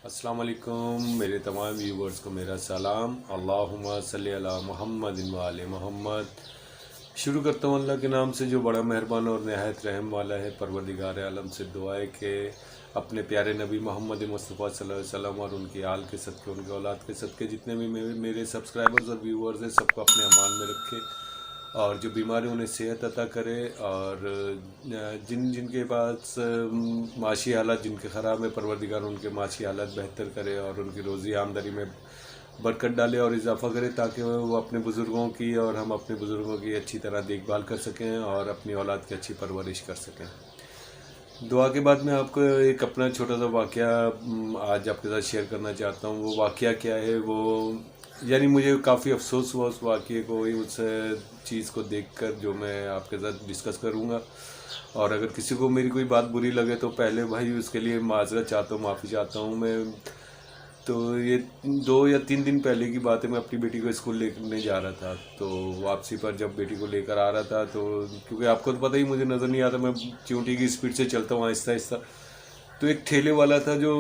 السلام علیکم میرے تمام ویورز کو میرا سلام۔ اللہم صلی علی محمد و آل محمد۔ شروع کرتا ہوں اللہ کے نام سے جو بڑا مہربان اور نہایت رحم والا ہے۔ پروردگار عالم سے دعا ہے کہ اپنے پیارے نبی محمد مصطفیٰ صلی اللہ علیہ وسلم اور ان کی آل کے صدقے، ان کے اولاد کے صدقے، جتنے بھی میرے سبسکرائبرز اور ویورز ہیں، سب کو اپنے امان میں رکھے اور جو بیماری انہیں صحت عطا کرے، اور جن کے پاس معاشی حالات جن کے خراب ہے، پروردگار ان کے معاشی حالات بہتر کرے اور ان کی روزی آمدنی میں برکت ڈالے اور اضافہ کرے، تاکہ وہ اپنے بزرگوں کی اور ہم اپنے بزرگوں کی اچھی طرح دیکھ بھال کر سکیں اور اپنی اولاد کی اچھی پرورش کر سکیں۔ دعا کے بعد میں آپ کو ایک اپنا چھوٹا سا واقعہ آج آپ کے ساتھ شیئر کرنا چاہتا ہوں۔ وہ واقعہ کیا ہے، وہ یعنی مجھے کافی افسوس ہوا اس واقعے کو، اس چیز کو دیکھ کر، جو میں آپ کے ساتھ ڈسکس کروں گا۔ اور اگر کسی کو میری کوئی بات بری لگے تو پہلے بھائی اس کے لیے معذرت چاہتا ہوں، معافی چاہتا ہوں میں۔ تو یہ 2 یا 3 دن پہلے کی بات ہے، میں اپنی بیٹی کو اسکول لینے جا رہا تھا، تو واپسی پر جب بیٹی کو لے کر آ رہا تھا، تو کیونکہ آپ کو تو پتہ ہی مجھے نظر نہیں آتا، میں چیونٹی کی اسپیڈ سے چلتا ہوں آہستہ آہستہ۔ تو ایک ٹھیلے والا تھا جو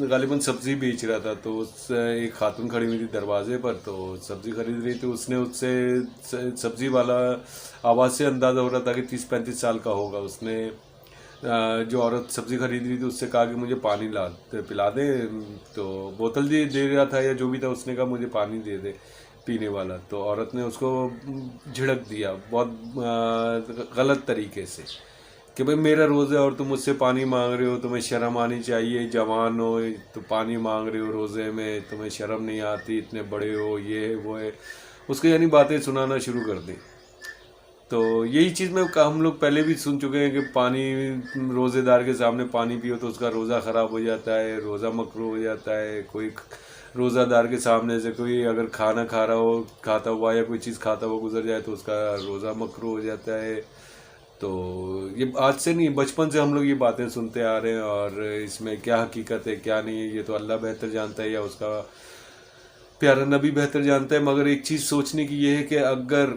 غالباً سبزی بیچ رہا تھا، تو ایک خاتون کھڑی ہوئی تھی دروازے پر، تو سبزی خرید رہی تھی۔ اس نے اس سے سبزی والا آواز سے اندازہ ہو رہا تھا کہ 30-35 سال کا ہوگا۔ اس نے جو عورت سبزی خرید رہی تھی اس سے کہا کہ مجھے پانی پلا دے، تو بوتل دے رہا تھا یا جو بھی تھا، اس نے کہا مجھے پانی دے دے پینے والا۔ تو عورت نے اس کو جھڑک دیا بہت غلط طریقے سے کہ بھئی میرا روزہ ہے اور تم مجھ سے پانی مانگ رہے ہو، تمہیں شرم آنی چاہیے، جوان ہو تو پانی مانگ رہے ہو روزے میں، تمہیں شرم نہیں آتی، اتنے بڑے ہو، یہ ہے وہ ہے، اس کو یعنی باتیں سنانا شروع کر دی۔ تو یہی چیز ہم لوگ پہلے بھی سن چکے ہیں کہ پانی، روزے دار کے سامنے پانی پیو تو اس کا روزہ خراب ہو جاتا ہے، روزہ مکروہ ہو جاتا ہے۔ کوئی روزہ دار کے سامنے سے کوئی اگر کھانا کھاتا ہوا یا کوئی چیز کھاتا ہوا گزر جائے تو اس کا روزہ مکروہ ہو جاتا ہے۔ تو یہ آج سے نہیں، بچپن سے ہم لوگ یہ باتیں سنتے آ رہے ہیں، اور اس میں کیا حقیقت ہے کیا نہیں ہے یہ تو اللہ بہتر جانتا ہے یا اس کا پیارا نبی بہتر جانتا ہے۔ مگر ایک چیز سوچنے کی یہ ہے کہ اگر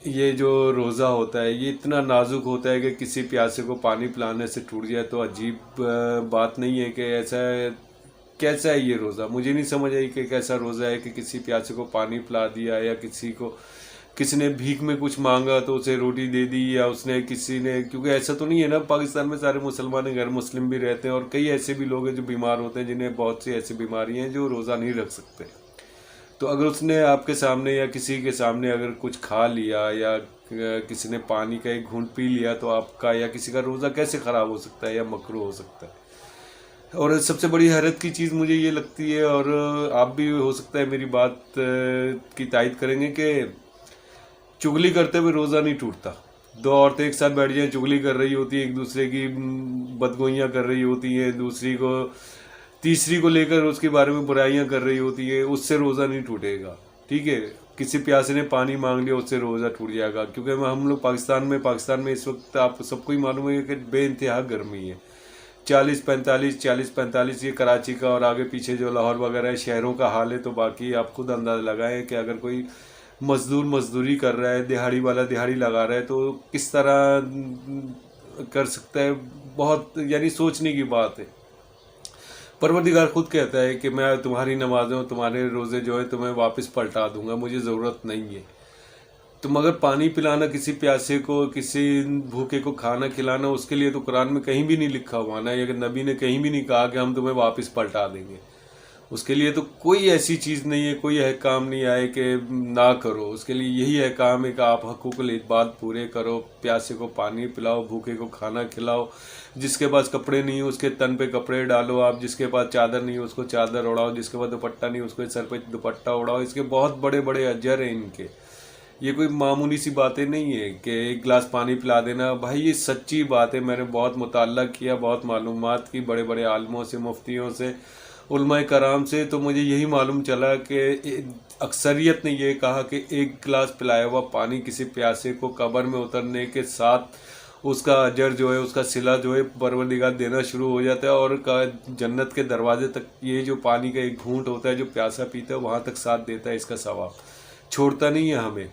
یہ جو روزہ ہوتا ہے یہ اتنا نازک ہوتا ہے کہ کسی پیاسے کو پانی پلانے سے ٹوٹ جائے تو عجیب بات نہیں ہے کہ ایسا کیسا ہے یہ روزہ؟ مجھے نہیں سمجھ آئی کہ کیسا روزہ ہے کہ کسی پیاسے کو پانی پلا دیا، یا کسی نے بھیک میں کچھ مانگا تو اسے روٹی دے دی، یا کسی نے کیونکہ ایسا تو نہیں ہے نا، پاکستان میں سارے مسلمان ہیں، غیر مسلم بھی رہتے ہیں، اور کئی ایسے بھی لوگ ہیں جو بیمار ہوتے ہیں، جنہیں بہت سی ایسی بیماری ہیں جو روزہ نہیں رکھ سکتے۔ تو اگر اس نے آپ کے سامنے یا کسی کے سامنے اگر کچھ کھا لیا یا کسی نے پانی کا ایک گھونٹ پی لیا تو آپ کا یا کسی کا روزہ کیسے خراب ہو سکتا ہے یا مکروہ ہو سکتا ہے؟ اور سب سے بڑی حیرت کی چیز مجھے یہ لگتی ہے، اور آپ بھی ہو سکتا ہے میری بات کی تائید کریں گے، کہ چغلی کرتے ہوئے روزہ نہیں ٹوٹتا۔ 2 عورتیں ایک ساتھ بیٹھ جائیں، چغلی کر رہی ہوتی ہیں، ایک دوسرے کی بدگوئیاں کر رہی ہوتی ہیں، تیسری کو لے کر اس کے بارے میں برائیاں کر رہی ہوتی ہیں، اس سے روزہ نہیں ٹوٹے گا، ٹھیک ہے؟ کسی پیاسے نے پانی مانگ لیا اس سے روزہ ٹوٹ جائے گا، کیونکہ ہم لوگ پاکستان میں اس وقت آپ سب کو ہی معلوم ہے کہ بے انتہا گرمی ہے، 40-45 یہ کراچی کا اور آگے پیچھے جو لاہور وغیرہ ہے شہروں کا حال ہے۔ تو باقی آپ خود اندازہ لگائیں کہ اگر کوئی مزدوری کر رہا ہے، دیہاڑی والا دیہاڑی لگا رہا ہے تو کس طرح کر سکتا ہے؟ بہت یعنی سوچنے کی بات ہے۔ پروردگار خود کہتا ہے کہ میں تمہاری نمازوں، تمہارے روزے جو ہیں تمہیں واپس پلٹا دوں گا، مجھے ضرورت نہیں ہے۔ تو مگر پانی پلانا کسی پیاسے کو، کسی بھوکے کو کھانا کھلانا، اس کے لیے تو قرآن میں کہیں بھی نہیں لکھا ہوا نا، یا نبی نے کہیں بھی نہیں کہا کہ ہم تمہیں واپس پلٹا دیں گے۔ اس کے لیے تو کوئی ایسی چیز نہیں ہے، کوئی احکام نہیں آئے کہ نہ کرو۔ اس کے لیے یہی احکام ہے کہ آپ حقوق العباد پورے کرو، پیاسے کو پانی پلاؤ، بھوکے کو کھانا کھلاؤ، جس کے پاس کپڑے نہیں اس کے تن پہ کپڑے ڈالو، آپ جس کے پاس چادر نہیں اس کو چادر اڑاؤ، جس کے پاس دوپٹہ نہیں اس کو سر پہ دوپٹہ اڑاؤ۔ اس کے بہت بڑے بڑے اجر ہیں ان کے، یہ کوئی معمولی سی باتیں نہیں ہے کہ ایک گلاس پانی پلا دینا۔ بھائی یہ سچی بات ہے، میں نے بہت مطالعہ کیا، بہت معلومات کی، بڑے بڑے عالموں سے، مفتیوں سے، علماء کرام سے، تو مجھے یہی معلوم چلا کہ اکثریت نے یہ کہا کہ ایک گلاس پلایا ہوا پانی کسی پیاسے کو قبر میں اترنے کے ساتھ اس کا اجر جو ہے، اس کا صلہ جو ہے پروردگار دینا شروع ہو جاتا ہے، اور جنت کے دروازے تک یہ جو پانی کا ایک گھونٹ ہوتا ہے جو پیاسا پیتا ہے وہاں تک ساتھ دیتا ہے، اس کا ثواب چھوڑتا نہیں ہے ہمیں۔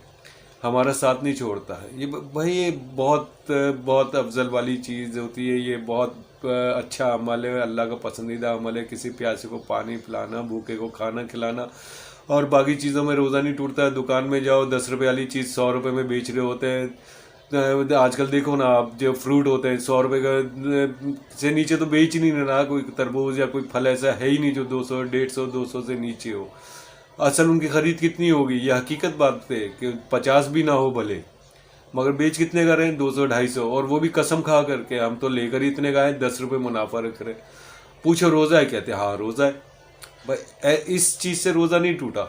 ہمارا ساتھ نہیں چھوڑتا ہے. یہ بھائی یہ بہت بہت افضل والی چیز ہوتی ہے. یہ بہت اچھا عمل ہے, اللہ کا پسندیدہ عمل ہے. کسی پیاسے کو پانی پلانا, بھوکے کو کھانا کھلانا. اور باقی چیزوں میں روزہ نہیں ٹوٹتا ہے. دکان میں جاؤ 10 روپے والی چیز 100 روپے میں بیچ رہے ہوتے ہیں. آج کل دیکھو نا آپ, جو فروٹ ہوتے ہیں 100 روپے کا سے نیچے تو بیچ ہی نہیں رہا. کوئی تربوز یا کوئی پھل ایسا ہے ہی نہیں جو 200 150 200 سے نیچے ہو. اصل ان کی خرید کتنی ہوگی, یہ حقیقت بات ہے کہ 50 بھی نہ ہو بھلے, مگر بیچ کتنے کا رہے ہیں 200 250, اور وہ بھی قسم کھا کر کے ہم تو لے کر ہی اتنے کا ہے 10 روپے منافع رکھ رہے. پوچھو روزہ ہے, کہتے ہیں ہاں روزہ ہے. بھائی اس چیز سے روزہ نہیں ٹوٹا,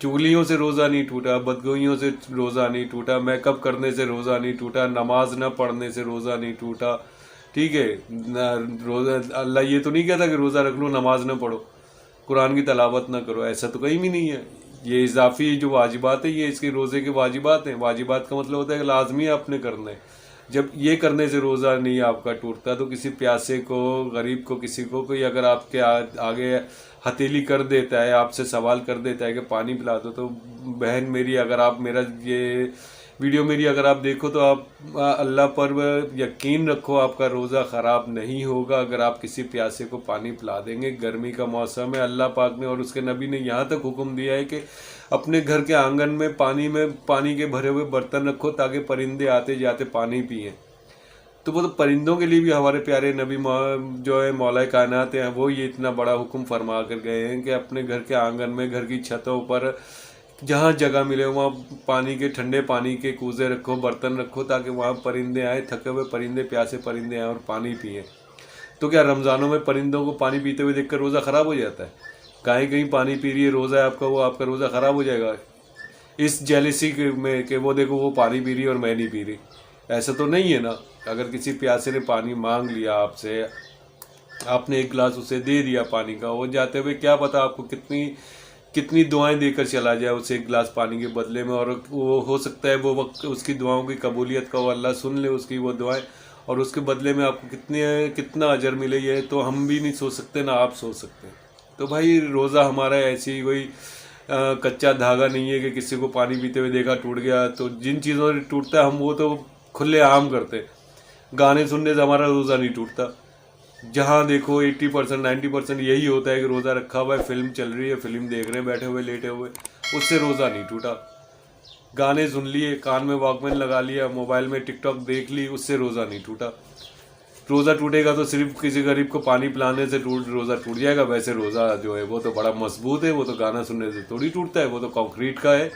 چغلیوں سے روزہ نہیں ٹوٹا, بدگوئیوں سے روزہ نہیں ٹوٹا, میک اپ کرنے سے روزہ نہیں ٹوٹا, نماز نہ پڑھنے سے روزہ نہیں ٹوٹا. ٹھیک ہے, روزہ اللہ یہ تو نہیں کہتا کہ روزہ رکھ لو نماز نہ پڑھو, قرآن کی تلاوت نہ کرو, ایسا تو کہیں بھی نہیں ہے. یہ اضافی جو واجبات ہیں یہ اس کے روزے کے واجبات ہیں. واجبات کا مطلب ہوتا ہے کہ لازمی آپ نے کرنا ہے. جب یہ کرنے سے روزہ نہیں آپ کا ٹوٹتا, تو کسی پیاسے کو, غریب کو, کسی کو کوئی اگر آپ کے آگے ہتھیلی کر دیتا ہے, آپ سے سوال کر دیتا ہے کہ پانی پلا دو, تو بہن میری, اگر آپ میرا یہ ویڈیو میری اگر آپ دیکھو تو آپ اللہ پر یقین رکھو, آپ کا روزہ خراب نہیں ہوگا اگر آپ کسی پیاسے کو پانی پلا دیں گے. گرمی کا موسم ہے, اللہ پاک نے اور اس کے نبی نے یہاں تک حکم دیا ہے کہ اپنے گھر کے آنگن میں پانی کے بھرے ہوئے برتن رکھو تاکہ پرندے آتے جاتے پانی پئیں. تو وہ تو پرندوں کے لیے بھی ہمارے پیارے نبی جو ہے مولا کائنات ہیں, وہ یہ اتنا بڑا حکم فرما کر گئے ہیں کہ اپنے گھر کے آنگن میں, گھر کی چھتوں پر جہاں جگہ ملے وہاں پانی کے, ٹھنڈے پانی کے کوزے رکھو, برتن رکھو, تاکہ وہاں پرندے آئیں, تھکے ہوئے پرندے, پیاسے پرندے آئیں اور پانی پئیں. تو کیا رمضانوں میں پرندوں کو پانی پیتے ہوئے دیکھ کر روزہ خراب ہو جاتا ہے؟ کہیں کہیں پانی پی رہی ہے, روزہ ہے آپ کا, وہ آپ کا روزہ خراب ہو جائے گا اس جیلسی میں کہ وہ دیکھو وہ پانی پی رہی ہے اور میں نہیں پی رہی. ایسا تو نہیں ہے نا. اگر کسی پیاسے نے پانی مانگ لیا آپ سے, آپ نے ایک گلاس اسے دے دیا پانی کا, وہ جاتے ہوئے کیا پتا آپ کو کتنی دعائیں دے کر چلا جائے اسے ایک گلاس پانی کے بدلے میں, اور وہ ہو سکتا ہے وہ وقت اس کی دعاؤں کی قبولیت کا وہ اللہ سن لے اس کی وہ دعائیں, اور اس کے بدلے میں آپ کو کتنا اجر ملے, یہ تو ہم بھی نہیں سوچ سکتے نہ آپ سوچ سکتے. تو بھائی روزہ ہمارا ایسی کوئی کچا دھاگا نہیں ہے کہ کسی کو پانی پیتے ہوئے دیکھا ٹوٹ گیا. تو جن چیزوں سے ٹوٹتا ہے ہم وہ تو کھلے عام کرتے. گانے سننے سے ہمارا روزہ نہیں ٹوٹتا. جہاں دیکھو 80% 90% یہی ہوتا ہے کہ روزہ رکھا ہوا ہے, فلم چل رہی ہے, فلم دیکھ رہے ہیں بیٹھے ہوئے لیٹے ہوئے, اس سے روزہ نہیں ٹوٹا. گانے سن لیے, کان میں واک مین لگا لیا, موبائل میں ٹک ٹاک دیکھ لی, اس سے روزہ نہیں ٹوٹا. روزہ ٹوٹے گا تو صرف کسی غریب کو پانی پلانے سے روزہ ٹوٹ جائے گا. ویسے روزہ جو ہے وہ تو بڑا مضبوط ہے, وہ تو گانا سننے سے تھوڑی ٹوٹتا ہے, وہ تو کنکریٹ کا ہے.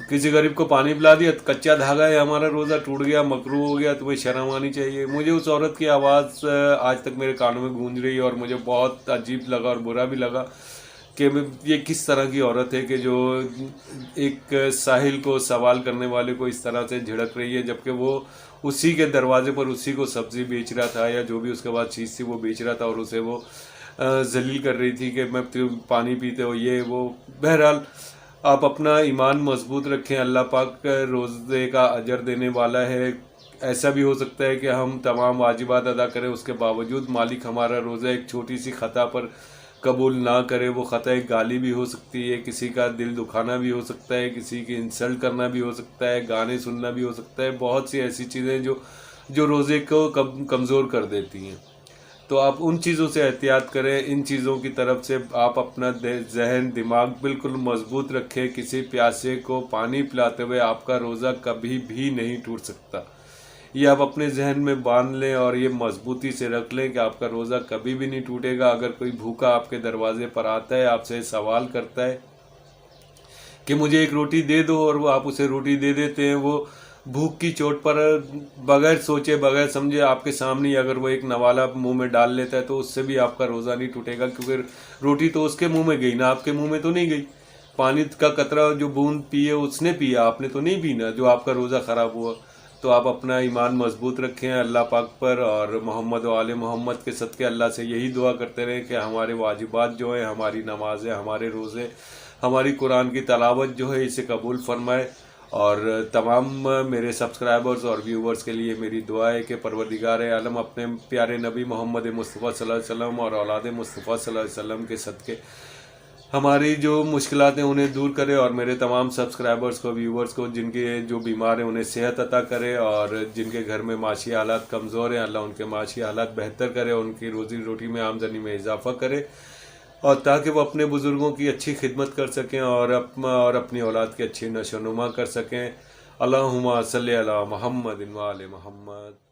کسی غریب کو پانی پلا دیا, کچا دھاگا ہے, ہمارا روزہ ٹوٹ گیا, مکروہ ہو گیا. تمہیں شرم آنی چاہیے. مجھے اس عورت کی آواز آج تک میرے کانوں میں گونج رہی ہے, اور مجھے بہت عجیب لگا اور برا بھی لگا کہ یہ کس طرح کی عورت ہے کہ جو ایک ساحل کو سوال کرنے والے کو اس طرح سے جھڑک رہی ہے, جبکہ وہ اسی کے دروازے پر اسی کو سبزی بیچ رہا تھا یا جو بھی اس کے بعد چیز تھی وہ بیچ رہا تھا, اور اسے وہ ذلیل کر رہی تھی کہ میں پانی پیتے ہو یہ وہ. بہرحال آپ اپنا ایمان مضبوط رکھیں, اللہ پاک روزے کا اجر دینے والا ہے. ایسا بھی ہو سکتا ہے کہ ہم تمام واجبات ادا کریں, اس کے باوجود مالک ہمارا روزہ ایک چھوٹی سی خطا پر قبول نہ کرے. وہ خطا ایک گالی بھی ہو سکتی ہے, کسی کا دل دکھانا بھی ہو سکتا ہے, کسی کی انسلٹ کرنا بھی ہو سکتا ہے, گانے سننا بھی ہو سکتا ہے. بہت سی ایسی چیزیں جو روزے کو کمزور کر دیتی ہیں. تو آپ ان چیزوں سے احتیاط کریں. ان چیزوں کی طرف سے آپ اپنا ذہن دماغ بالکل مضبوط رکھیں. کسی پیاسے کو پانی پلاتے ہوئے آپ کا روزہ کبھی بھی نہیں ٹوٹ سکتا. یہ آپ اپنے ذہن میں باندھ لیں اور یہ مضبوطی سے رکھ لیں کہ آپ کا روزہ کبھی بھی نہیں ٹوٹے گا. اگر کوئی بھوکا آپ کے دروازے پر آتا ہے, آپ سے سوال کرتا ہے کہ مجھے ایک روٹی دے دو, اور وہ آپ اسے روٹی دے دیتے ہیں, وہ بھوک کی چوٹ پر بغیر سوچے بغیر سمجھے آپ کے سامنے اگر وہ ایک نوالا منہ میں ڈال لیتا ہے تو اس سے بھی آپ کا روزہ نہیں ٹوٹے گا, کیونکہ روٹی تو اس کے منہ میں گئی نا, آپ کے منہ میں تو نہیں گئی. پانی کا قطرہ جو بوند پیے اس نے پیا, آپ نے تو نہیں پینا, جو آپ کا روزہ خراب ہوا. تو آپ اپنا ایمان مضبوط رکھیں اللہ پاک پر, اور محمد و آل محمد کے صدقے اللہ سے یہی دعا کرتے رہیں کہ ہمارے واجبات جو ہیں, ہماری نمازیں, ہمارے روزے, ہماری قرآن کی تلاوت جو ہے اسے قبول فرمائے. اور تمام میرے سبسکرائبرز اور ویورز کے لیے میری دعا ہے کہ پروردگار عالم اپنے پیارے نبی محمد مصطفیٰ صلی اللہ علیہ وسلم اور اولاد مصطفیٰ صلی اللہ علیہ وسلم کے صدقے ہماری جو مشکلات ہیں انہیں دور کرے، اور میرے تمام سبسکرائبرز کو، ویورز کو، جن کے جو بیمار ہیں انہیں صحت عطا کرے، اور جن کے گھر میں معاشی حالات کمزور ہیں اللہ ان کے معاشی حالات بہتر کرے، ان کی روزی روٹی میں آمدنی میں اضافہ کرے، اور تاکہ وہ اپنے بزرگوں کی اچھی خدمت کر سکیں اور اپنی اولاد کی اچھی نشو و نما کر سکیں۔ اللہم صلی علی محمد و آل محمد۔